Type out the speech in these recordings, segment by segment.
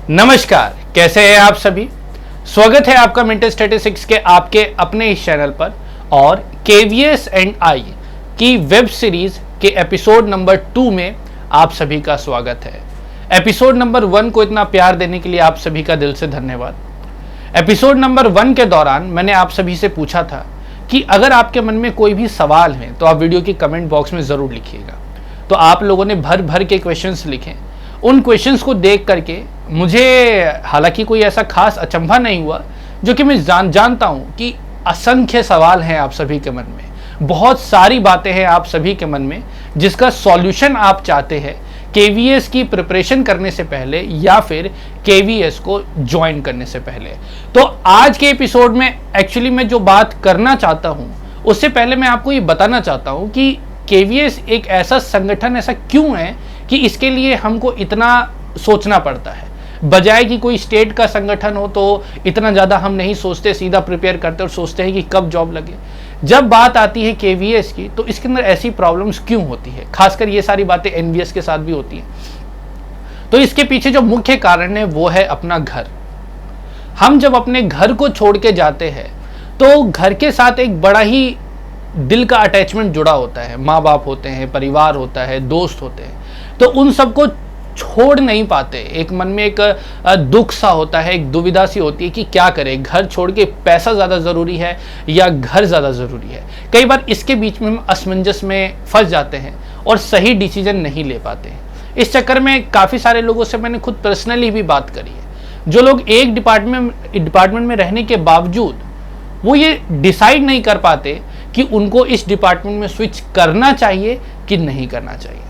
नमस्कार, कैसे हैं आप सभी। स्वागत है आपका मेंटल स्टैटिस्टिक्स के आपके अपने इस चैनल पर और केवीएस एंड आई की वेब सीरीज के एपिसोड नंबर 2 में आप सभी का स्वागत है। एपिसोड नंबर 1 को इतना प्यार देने के लिए आप सभी का दिल से धन्यवाद। एपिसोड नंबर 1 के दौरान मैंने आप सभी से पूछा था कि अगर आपके मन में कोई भी सवाल है तो आप वीडियो के कमेंट बॉक्स में ज़रूर लिखिएगा। तो आप लोगों ने भर भर के क्वेश्चंस लिखे। उन क्वेश्चंस को देख करके मुझे हालांकि कोई ऐसा खास अचंभा नहीं हुआ, जो कि मैं जानता हूं कि असंख्य सवाल हैं आप सभी के मन में, बहुत सारी बातें हैं आप सभी के मन में जिसका सॉल्यूशन आप चाहते हैं केवीएस की प्रिपरेशन करने से पहले या फिर केवीएस को ज्वाइन करने से पहले। तो आज के एपिसोड में एक्चुअली मैं जो बात करना चाहता हूं उससे पहले मैं आपको ये बताना चाहता हूं कि केवीएस एक ऐसा संगठन ऐसा क्यों है कि इसके लिए हमको इतना सोचना पड़ता है। बजाय कि कोई स्टेट का संगठन हो तो इतना ज़्यादा हम नहीं सोचते, सीधा प्रिपेयर करते और सोचते हैं कि कब जॉब लगे। जब बात आती है केवीएस की तो इसके अंदर ऐसी प्रॉब्लम्स क्यों होती है, खासकर ये सारी बातें एनवीएस के साथ भी होती हैं। तो इसके पीछे जो मुख्य कारण है वो है अपना घर। हम जब अपने घर को छोड़ के जाते हैं तो घर के साथ एक बड़ा ही दिल का अटैचमेंट जुड़ा होता है। माँ बाप होते हैं, परिवार होता है, दोस्त होते हैं, तो उन सबको छोड़ नहीं पाते। एक मन में एक दुख सा होता है, एक दुविधा सी होती है कि क्या करें, घर छोड़ के पैसा ज़्यादा ज़रूरी है या घर ज़्यादा ज़रूरी है। कई बार इसके बीच में हम असमंजस में फंस जाते हैं और सही डिसीजन नहीं ले पाते हैं। इस चक्कर में काफ़ी सारे लोगों से मैंने खुद पर्सनली भी बात करी है, जो लोग एक डिपार्टमेंट में रहने के बावजूद वो ये डिसाइड नहीं कर पाते कि उनको इस डिपार्टमेंट में स्विच करना चाहिए कि नहीं करना चाहिए।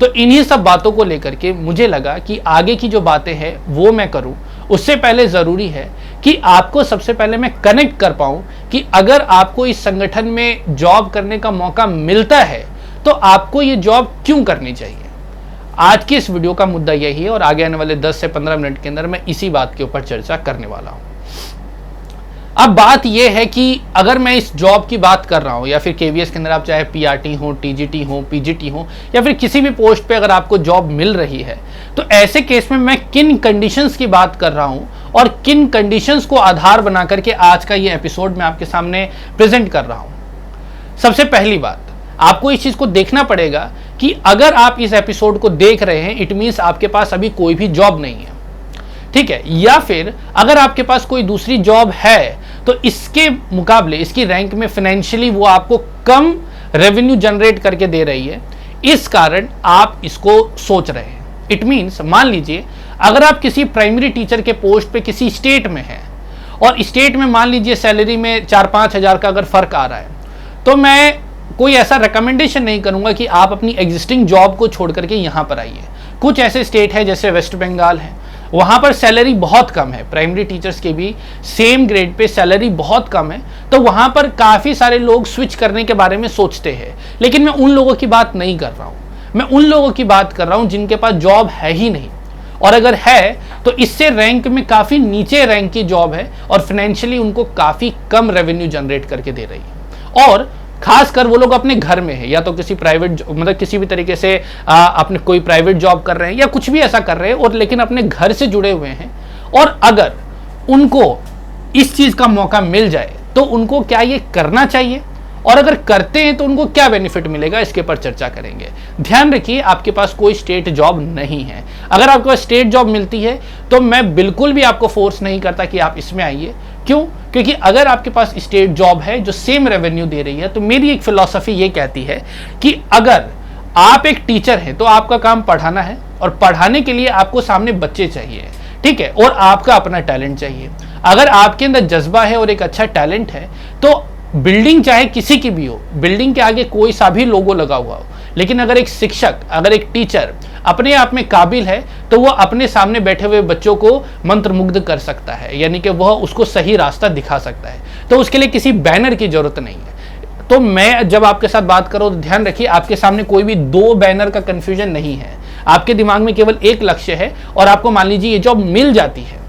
तो इन्हीं सब बातों को लेकर के मुझे लगा कि आगे की जो बातें हैं वो मैं करूं, उससे पहले ज़रूरी है कि आपको सबसे पहले मैं कनेक्ट कर पाऊं कि अगर आपको इस संगठन में जॉब करने का मौका मिलता है तो आपको ये जॉब क्यों करनी चाहिए। आज की इस वीडियो का मुद्दा यही है और आगे आने वाले 10 से 15 मिनट के अंदर मैं इसी बात के ऊपर चर्चा करने वाला हूं। अब बात यह है कि अगर मैं इस जॉब की बात कर रहा हूं या फिर केवीएस के अंदर आप चाहे पीआरटी हो, टीजीटी हो, पीजीटी हो या फिर किसी भी पोस्ट पे अगर आपको जॉब मिल रही है तो ऐसे केस में मैं किन कंडीशंस की बात कर रहा हूं और किन कंडीशंस को आधार बना करके आज का ये एपिसोड मैं आपके सामने प्रेजेंट कर रहा हूं। सबसे पहली बात, आपको इस चीज को देखना पड़ेगा कि अगर आप इस एपिसोड को देख रहे हैं इट मीन्स आपके पास अभी कोई भी जॉब नहीं है, ठीक है। या फिर अगर आपके पास कोई दूसरी जॉब है तो इसके मुकाबले इसकी रैंक में फाइनेंशियली वो आपको कम रेवेन्यू जनरेट करके दे रही है, इस कारण आप इसको सोच रहे हैं। इट मीन्स मान लीजिए अगर आप किसी प्राइमरी टीचर के पोस्ट पे किसी स्टेट में हैं और स्टेट में मान लीजिए सैलरी में 4-5 हज़ार का अगर फर्क आ रहा है, तो मैं कोई ऐसा रिकमेंडेशन नहीं करूंगा कि आप अपनी एग्जिस्टिंग जॉब को छोड़ करके यहाँ पर आइए। कुछ ऐसे स्टेट है जैसे वेस्ट बंगाल है, वहाँ पर सैलरी बहुत कम है, प्राइमरी टीचर्स के भी सेम ग्रेड पे सैलरी बहुत कम है, तो वहाँ पर काफ़ी सारे लोग स्विच करने के बारे में सोचते हैं। लेकिन मैं उन लोगों की बात नहीं कर रहा हूँ, मैं उन लोगों की बात कर रहा हूँ जिनके पास जॉब है ही नहीं, और अगर है तो इससे रैंक में काफ़ी नीचे रैंक की जॉब है और फाइनेंशियली उनको काफ़ी कम रेवेन्यू जनरेट करके दे रही है। और खासकर वो लोग अपने घर में है या तो किसी प्राइवेट मतलब किसी भी तरीके से अपने कोई प्राइवेट जॉब कर रहे हैं या कुछ भी ऐसा कर रहे हैं और लेकिन अपने घर से जुड़े हुए हैं, और अगर उनको इस चीज़ का मौका मिल जाए तो उनको क्या ये करना चाहिए और अगर करते हैं तो उनको क्या बेनिफिट मिलेगा, इसके ऊपर चर्चा करेंगे। ध्यान रखिए आपके पास कोई स्टेट जॉब नहीं है। अगर आपके पास स्टेट जॉब मिलती है तो मैं बिल्कुल भी आपको फोर्स नहीं करता कि आप इसमें आइए। क्यों? क्योंकि अगर आपके पास स्टेट जॉब है जो सेम रेवेन्यू दे रही है तो मेरी एक फिलॉसफी ये कहती है कि अगर आप एक टीचर हैं तो आपका काम पढ़ाना है और पढ़ाने के लिए आपको सामने बच्चे चाहिए, ठीक है, और आपका अपना टैलेंट चाहिए। अगर आपके अंदर जज्बा है और एक अच्छा टैलेंट है तो बिल्डिंग चाहे किसी की भी हो, बिल्डिंग के आगे कोई सा भी लोगो लगा हुआ हो, लेकिन अगर एक शिक्षक, अगर एक टीचर अपने आप में काबिल है तो वह अपने सामने बैठे हुए बच्चों को मंत्रमुग्ध कर सकता है, यानी कि वह उसको सही रास्ता दिखा सकता है। तो उसके लिए किसी बैनर की जरूरत नहीं है। तो मैं जब आपके साथ बात करूं तो ध्यान रखिए आपके सामने कोई भी 2 बैनर का कंफ्यूजन नहीं है। आपके दिमाग में केवल एक लक्ष्य है और आपको मान लीजिए ये जॉब मिल जाती है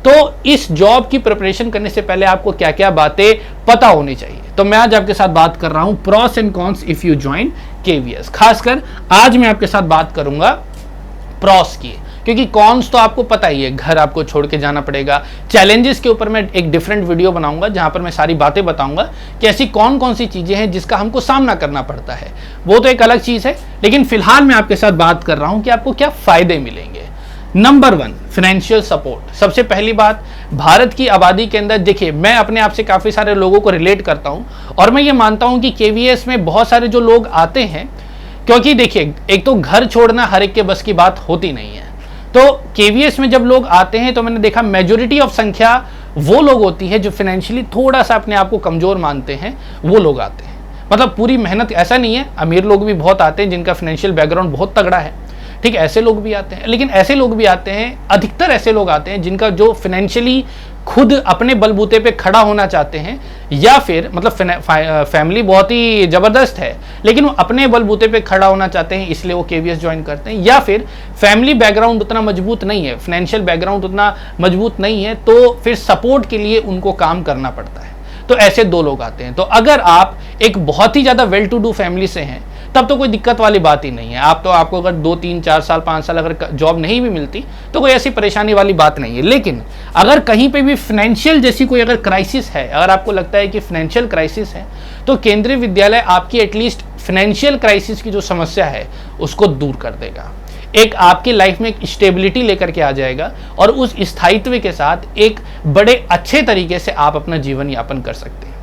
तो इस जॉब की प्रिपरेशन करने से पहले आपको क्या क्या बातें पता होनी चाहिए। तो मैं आज आपके साथ बात कर रहा हूं pros and cons if you join KVS. खासकर आज मैं आपके साथ बात करूंगा प्रॉस की, क्योंकि कॉन्स तो आपको पता ही है, घर आपको छोड़ के जाना पड़ेगा। चैलेंजेस के ऊपर मैं एक डिफरेंट वीडियो बनाऊंगा जहां पर मैं सारी बातें बताऊंगा कि ऐसी कौन कौन सी चीजें हैं जिसका हमको सामना करना पड़ता है, वो तो एक अलग चीज है। लेकिन फिलहाल मैं आपके साथ बात कर रहा हूं कि आपको क्या फायदे मिलेंगे। Number 1, financial support. सबसे पहली बात, भारत की आबादी के अंदर देखिए, मैं अपने आप से काफी सारे लोगों को रिलेट करता हूं और मैं ये मानता हूं कि केवीएस में बहुत सारे जो लोग आते हैं, क्योंकि देखिए एक तो घर छोड़ना हर एक के बस की बात होती नहीं है, तो केवीएस में जब लोग आते हैं तो मैंने देखा मेजोरिटी ऑफ संख्या वो लोग होती है जो फाइनेंशियली थोड़ा सा अपने आप को कमजोर मानते हैं, वो लोग आते हैं। मतलब पूरी मेहनत, ऐसा नहीं है, अमीर लोग भी बहुत आते हैं जिनका फाइनेंशियल बैकग्राउंड बहुत तगड़ा है, ठीक है, ऐसे लोग भी आते हैं। लेकिन ऐसे लोग भी आते हैं, अधिकतर ऐसे लोग आते हैं जिनका जो फाइनेंशियली खुद अपने बलबूते पे खड़ा होना चाहते हैं, या फिर मतलब फैमिली बहुत ही जबरदस्त है लेकिन वो अपने बलबूते पे खड़ा होना चाहते हैं, इसलिए वो केवीएस ज्वाइन करते हैं। या फिर फैमिली बैकग्राउंड उतना मजबूत नहीं है, फाइनेंशियल बैकग्राउंड उतना मजबूत नहीं है, तो फिर सपोर्ट के लिए उनको काम करना पड़ता है। तो ऐसे 2 लोग आते हैं। तो अगर आप एक बहुत ही ज्यादा वेल टू डू फैमिली से हैं तब तो कोई दिक्कत वाली बात ही नहीं है। आपको अगर 2, 3, 4 साल 5 साल अगर जॉब नहीं भी मिलती तो कोई ऐसी परेशानी वाली बात नहीं है। लेकिन अगर कहीं पे भी फाइनेंशियल जैसी कोई अगर क्राइसिस है, अगर आपको लगता है कि फाइनेंशियल क्राइसिस है, तो केंद्रीय विद्यालय आपकी एटलीस्ट फाइनेंशियल क्राइसिस की जो समस्या है उसको दूर कर देगा। एक आपकी लाइफ में एक स्टेबिलिटी लेकर के आ जाएगा और उस स्थायित्व के साथ एक बड़े अच्छे तरीके से आप अपना जीवन यापन कर सकते हैं।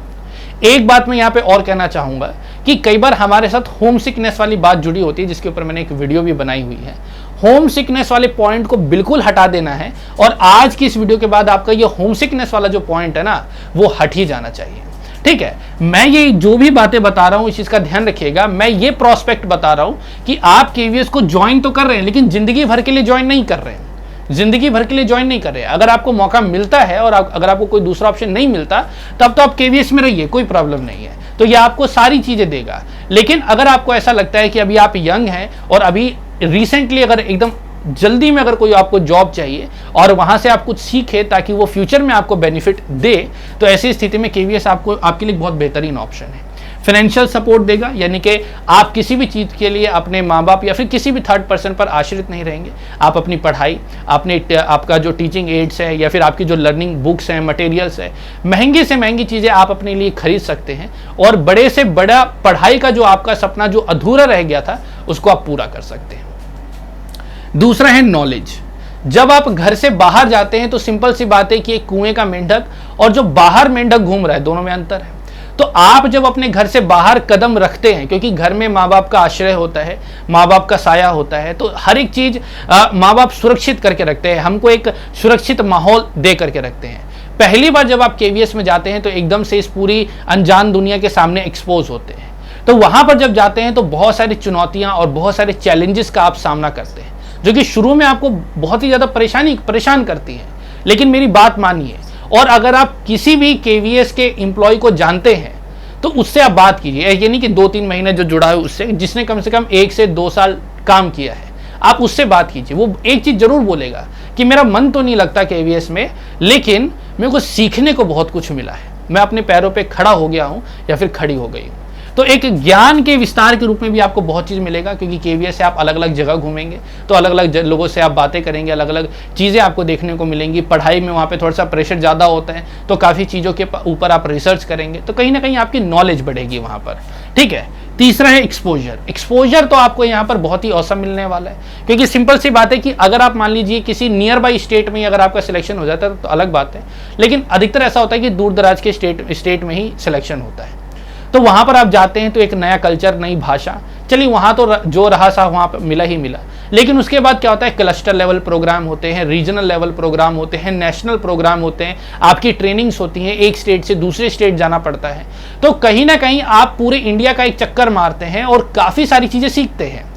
एक बात मैं यहाँ पे और कहना चाहूंगा कि कई बार हमारे साथ होम सिकनेस वाली बात जुड़ी होती है, जिसके ऊपर मैंने एक वीडियो भी बनाई हुई है। होम सिकनेस वाले पॉइंट को बिल्कुल हटा देना है और आज की इस वीडियो के बाद आपका ये होम सिकनेस वाला जो पॉइंट है ना, वो हट ही जाना चाहिए। ठीक है, मैं ये जो भी बातें बता रहा हूं इस चीज का ध्यान रखिएगा। मैं ये प्रोस्पेक्ट बता रहा हूं कि आप केवीएस को ज्वाइन तो कर रहे हैं लेकिन जिंदगी भर के लिए ज्वाइन नहीं कर रहे हैं, जिंदगी भर के लिए ज्वाइन नहीं कर रहे हैं। अगर आपको मौका मिलता है और अगर आपको कोई दूसरा ऑप्शन नहीं मिलता तब तो आप केवीएस में रहिए, कोई प्रॉब्लम नहीं है, तो ये आपको सारी चीजें देगा। लेकिन अगर आपको ऐसा लगता है कि अभी आप यंग हैं और अभी रिसेंटली अगर एकदम जल्दी में अगर कोई आपको जॉब चाहिए और वहां से आप कुछ सीखे ताकि वो फ्यूचर में आपको बेनिफिट दे, तो ऐसी स्थिति में केवीएस आपके लिए बहुत बेहतरीन ऑप्शन है। फाइनेंशियल सपोर्ट देगा, यानी कि आप किसी भी चीज़ के लिए अपने माँ बाप या फिर किसी भी थर्ड पर्सन पर आश्रित नहीं रहेंगे। आप अपनी पढ़ाई, आपका जो टीचिंग एड्स है या फिर आपकी जो लर्निंग बुक्स हैं, मटेरियल्स है, महंगी से महंगी चीज़ें आप अपने लिए खरीद सकते हैं और बड़े से बड़ा पढ़ाई का जो आपका सपना जो अधूरा रह गया था उसको आप पूरा कर सकते हैं। दूसरा है नॉलेज। जब आप घर से बाहर जाते हैं तो सिंपल सी बात है कि एक कुएं का मेंढक और जो बाहर मेंढक घूम रहा है, दोनों में अंतर है। तो आप जब अपने घर से बाहर कदम रखते हैं, क्योंकि घर में माँ बाप का आश्रय होता है, माँ बाप का साया होता है, तो हर एक चीज माँ बाप सुरक्षित करके रखते हैं, हमको एक सुरक्षित माहौल दे करके रखते हैं। पहली बार जब आप केवीएस में जाते हैं तो एकदम से इस पूरी अनजान दुनिया के सामने एक्सपोज होते हैं। तो वहां पर जब जाते हैं तो बहुत सारी चुनौतियां और बहुत सारे चैलेंजेस का आप सामना करते हैं, जो कि शुरू में आपको बहुत ही ज्यादा परेशान करती है। लेकिन मेरी बात मानिए, और अगर आप किसी भी केवीएस के एम्प्लॉय को जानते हैं तो उससे आप बात कीजिए। ये नहीं कि 2-3 महीने जो जुड़ा है उससे, जिसने कम से कम 1 से 2 साल काम किया है, आप उससे बात कीजिए। वो एक चीज जरूर बोलेगा कि मेरा मन तो नहीं लगता केवीएस में, लेकिन मेरे को सीखने को बहुत कुछ मिला है, मैं अपने पैरों पे खड़ा हो गया हूं या फिर खड़ी हो गई हूं। तो एक ज्ञान के विस्तार के रूप में भी आपको बहुत चीज़ मिलेगा, क्योंकि केवीएस से आप अलग अलग जगह घूमेंगे तो अलग अलग लोगों से आप बातें करेंगे, अलग अलग चीज़ें आपको देखने को मिलेंगी। पढ़ाई में वहाँ पे थोड़ा सा प्रेशर ज़्यादा होता है तो काफ़ी चीज़ों के ऊपर आप रिसर्च करेंगे, तो कहीं ना कहीं आपकी नॉलेज बढ़ेगी वहाँ पर। ठीक है, तीसरा है एक्सपोजर। एक्सपोजर तो आपको यहाँ पर बहुत ही औसम मिलने वाला है, क्योंकि सिंपल सी बात है कि अगर आप मान लीजिए किसी नियर बाई स्टेट में अगर आपका सिलेक्शन हो जाता है तो अलग बात है, लेकिन अधिकतर ऐसा होता है कि दूर दराज के स्टेट में ही सिलेक्शन होता है। तो वहां पर आप जाते हैं तो एक नया कल्चर, नई भाषा, चलिए वहां तो जो रहा सा वहां पर मिला ही मिला। लेकिन उसके बाद क्या होता है, क्लस्टर लेवल प्रोग्राम होते हैं, रीजनल लेवल प्रोग्राम होते हैं, नेशनल प्रोग्राम होते हैं, आपकी ट्रेनिंग्स होती हैं, एक स्टेट से दूसरे स्टेट जाना पड़ता है। तो कहीं ना कहीं आप पूरे इंडिया का एक चक्कर मारते हैं और काफ़ी सारी चीज़ें सीखते हैं।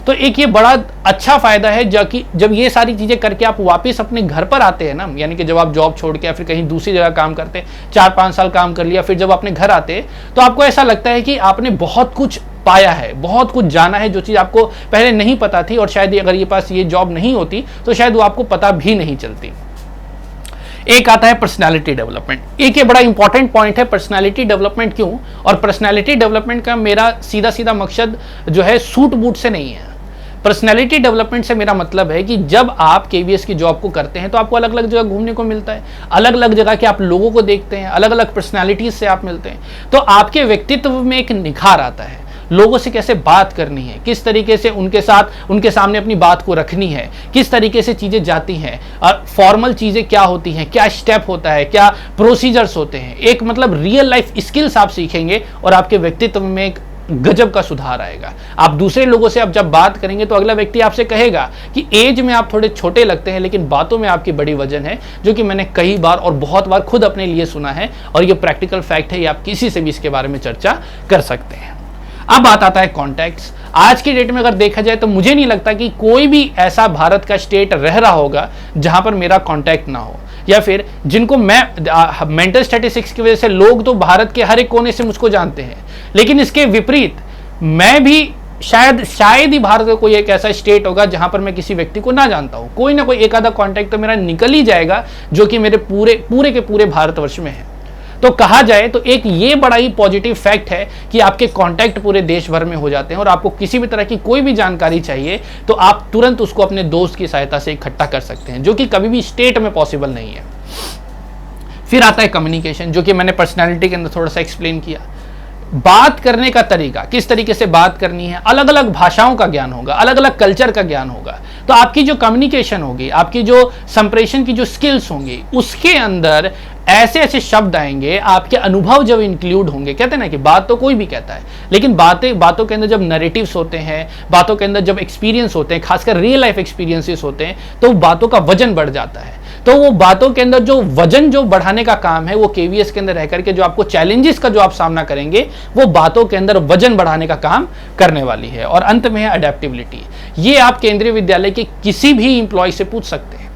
तो एक ये बड़ा अच्छा फायदा है जब ये सारी चीजें करके आप वापस अपने घर पर आते हैं ना, यानी कि जब आप जॉब छोड़ के या फिर कहीं दूसरी जगह काम करते हैं, 4-5 साल काम कर लिया, फिर जब अपने घर आते हैं तो आपको ऐसा लगता है कि आपने बहुत कुछ पाया है, बहुत कुछ जाना है, जो चीज आपको पहले नहीं पता थी, और शायद अगर ये पास ये जॉब नहीं होती तो शायद वो आपको पता भी नहीं चलती। एक आता है पर्सनालिटी डेवलपमेंट। एक ये बड़ा इंपॉर्टेंट पॉइंट है, पर्सनालिटी डेवलपमेंट क्यों? और पर्सनालिटी डेवलपमेंट का मेरा सीधा सीधा मकसद जो है सूट बूट से नहीं है। पर्सनैलिटी डेवलपमेंट से मेरा मतलब है कि जब आप केवीएस की जॉब को करते हैं तो आपको अलग अलग जगह घूमने को मिलता है, अलग अलग जगह के आप लोगों को देखते हैं, अलग अलग पर्सनैलिटीज से आप मिलते हैं, तो आपके व्यक्तित्व में एक निखार आता है। लोगों से कैसे बात करनी है, किस तरीके से उनके सामने अपनी बात को रखनी है, किस तरीके से चीज़ें जाती हैं, और फॉर्मल चीज़ें क्या होती हैं, क्या स्टेप होता है, क्या प्रोसीजर्स होते हैं, एक मतलब रियल लाइफ स्किल्स आप सीखेंगे और आपके व्यक्तित्व में एक गजब का सुधार आएगा। आप दूसरे लोगों से अब जब बात करेंगे तो अगला व्यक्ति आपसे कहेगा कि एज में आप थोड़े छोटे लगते हैं लेकिन बातों में आपकी बड़ी वजन है, जो कि मैंने कई बार और बहुत बार खुद अपने लिए सुना है और ये प्रैक्टिकल फैक्ट है, ये आप किसी से भी इसके बारे में चर्चा कर सकते हैं। अब बात आता है कॉन्टैक्ट्स। आज की डेट में अगर देखा जाए तो मुझे नहीं लगता कि कोई भी ऐसा भारत का स्टेट रह रहा होगा जहां पर मेरा कॉन्टैक्ट ना हो, या फिर जिनको मैं मेंटल स्टैटिस्टिक्स की वजह से लोग तो भारत के हर एक कोने से मुझको जानते हैं, लेकिन इसके विपरीत मैं भी शायद ही भारत का कोई एक ऐसा स्टेट होगा जहां पर मैं किसी व्यक्ति को ना जानता हूं। कोई ना कोई एक आधा कॉन्टैक्ट तो मेरा निकल ही जाएगा जो कि मेरे पूरे के पूरे भारतवर्ष में है। तो कहा जाए तो एक ये बड़ा ही पॉजिटिव फैक्ट है कि आपके कांटेक्ट पूरे देश भर में हो जाते हैं और आपको किसी भी तरह की कोई भी जानकारी चाहिए तो आप तुरंत उसको अपने दोस्त की सहायता से इकट्ठा कर सकते हैं, जो कि कभी भी स्टेट में पॉसिबल नहीं है। फिर आता है कम्युनिकेशन, जो कि मैंने पर्सनैलिटी के अंदर थोड़ा सा एक्सप्लेन किया। बात करने का तरीका, किस तरीके से बात करनी है, अलग अलग भाषाओं का ज्ञान होगा, अलग अलग कल्चर का ज्ञान होगा, तो आपकी जो कम्युनिकेशन होगी, आपकी जो संप्रेषण की जो स्किल्स होंगी, उसके अंदर ऐसे ऐसे शब्द आएंगे, आपके अनुभव जब इंक्लूड होंगे। कहते हैं ना कि बात तो कोई भी कहता है, लेकिन बातों के अंदर जब नैरेटिव्स होते हैं, बातों के अंदर जब एक्सपीरियंस होते हैं, खासकर रियल लाइफ एक्सपीरियंसेस होते हैं, तो बातों का वजन बढ़ जाता है। तो वो बातों के अंदर जो वजन जो बढ़ाने का काम है वो केवीएस के अंदर रह करके जो आपको चैलेंजेस का जो आप सामना करेंगे वो बातों के अंदर वजन बढ़ाने का काम करने वाली है। और अंत में है अडेप्टिबिलिटी। ये आप केंद्रीय विद्यालय के किसी भी इंप्लॉय से पूछ सकते हैं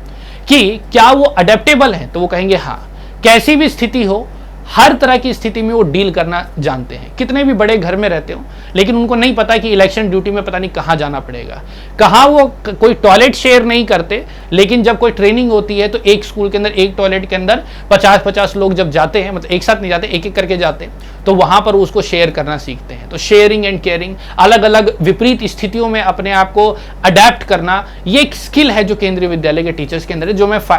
कि क्या वो अडेप्टेबल है, तो वो कहेंगे हाँ। कैसी भी स्थिति हो, हर तरह की स्थिति में वो डील करना जानते हैं। कितने भी बड़े घर में रहते हो लेकिन उनको नहीं पता कि इलेक्शन ड्यूटी में पता नहीं कहाँ जाना पड़ेगा, कहाँ वो कोई टॉयलेट शेयर नहीं करते, लेकिन जब कोई ट्रेनिंग होती है तो एक स्कूल के अंदर एक टॉयलेट के अंदर 50-50 लोग जब जाते हैं, मतलब एक साथ नहीं जाते, एक एक करके जाते, तो वहां पर उसको शेयर करना सीखते हैं। तो शेयरिंग एंड केयरिंग, अलग अलग विपरीत स्थितियों में अपने आप को अडेप्ट करना, ये एक स्किल है जो केंद्रीय विद्यालय के टीचर्स के अंदर है,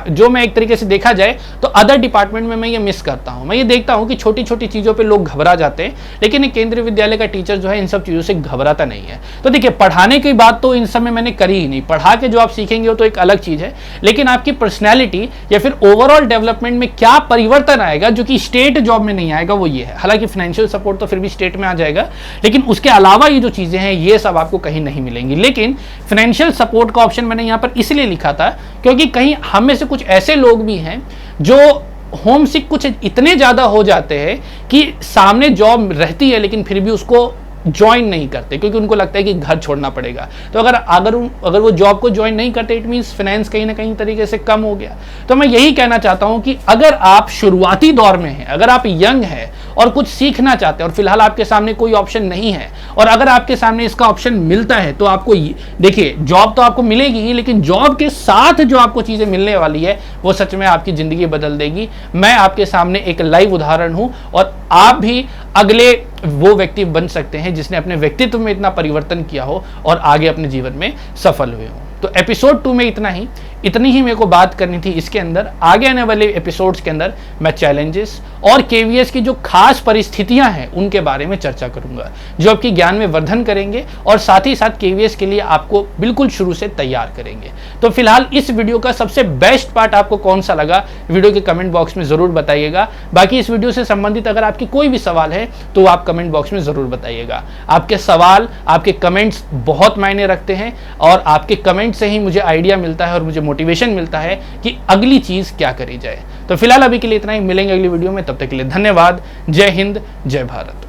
जो मैं एक तरीके से देखा जाए तो अदर डिपार्टमेंट में मैं ये मिस करता हूँ। मैं ये देखता हूँ कि छोटी छोटी चीजों पे लोग घबरा जाते हैं, लेकिन केंद्रीय विद्यालय का टीचर जो है इन सब चीजों से घबराता नहीं है। तो देखिए, पढ़ाने की बात तो इन सब में मैंने करी ही नहीं, पढ़ा के जो आप सीखेंगे वो तो एक अलग चीज है, लेकिन आपकी पर्सनैलिटी या फिर ओवरऑल डेवलपमेंट में क्या परिवर्तन आएगा जो कि स्टेट जॉब में नहीं आएगा, वो ये है। हालांकि फाइनेंशियल सपोर्ट तो फिर भी स्टेट में आ जाएगा, लेकिन उसके अलावा ये जो चीजें हैं ये सब आपको कहीं नहीं मिलेंगी। लेकिन फाइनेंशियल सपोर्ट का ऑप्शन मैंने यहाँ पर इसलिए लिखा था क्योंकि कहीं हम में से कुछ ऐसे लोग भी हैं जो होम सिक कुछ इतने ज्यादा हो जाते हैं कि सामने जॉब रहती है लेकिन फिर भी उसको ज्वाइन नहीं करते, क्योंकि उनको लगता है कि घर छोड़ना पड़ेगा। तो अगर वो जॉब को ज्वाइन नहीं करते, इट मींस फाइनेंस कहीं ना कहीं तरीके से कम हो गया। तो मैं यही कहना चाहता हूं कि अगर आप शुरुआती दौर में हैं, अगर आप यंग हैं और कुछ सीखना चाहते हैं और फिलहाल आपके सामने कोई ऑप्शन नहीं है, और अगर आपके सामने इसका ऑप्शन मिलता है तो आपको देखिए, जॉब तो आपको मिलेगी ही, लेकिन जॉब के साथ जो आपको चीजें मिलने वाली है वो सच में आपकी जिंदगी बदल देगी। मैं आपके सामने एक लाइव उदाहरण हूं और आप भी अगले वो व्यक्ति बन सकते हैं जिसने अपने व्यक्तित्व में इतना परिवर्तन किया हो और आगे अपने जीवन में सफल हुए हो। तो एपिसोड 2 में इतनी ही मेरे को बात करनी थी। इसके अंदर आगे आने वाले एपिसोड्स के अंदर मैं चैलेंजेस और केवीएस की जो खास परिस्थितियां हैं उनके बारे में चर्चा करूंगा, जो आपकी ज्ञान में वर्धन करेंगे और साथ ही साथ केवीएस के लिए आपको बिल्कुल शुरू से तैयार करेंगे। तो फिलहाल इस वीडियो का सबसे बेस्ट पार्ट आपको कौन सा लगा, वीडियो के कमेंट बॉक्स में जरूर बताइएगा। बाकी इस वीडियो से संबंधित अगर आपकी कोई भी सवाल है तो आप कमेंट बॉक्स में जरूर बताइएगा। आपके सवाल, आपके कमेंट्स बहुत मायने रखते हैं और आपके कमेंट से ही मुझे आइडिया मिलता है और मुझे मोटिवेशन मिलता है कि अगली चीज क्या करी जाए। तो फिलहाल अभी के लिए इतना ही, मिलेंगे अगली वीडियो में, तब तक के लिए धन्यवाद। जय हिंद, जय भारत।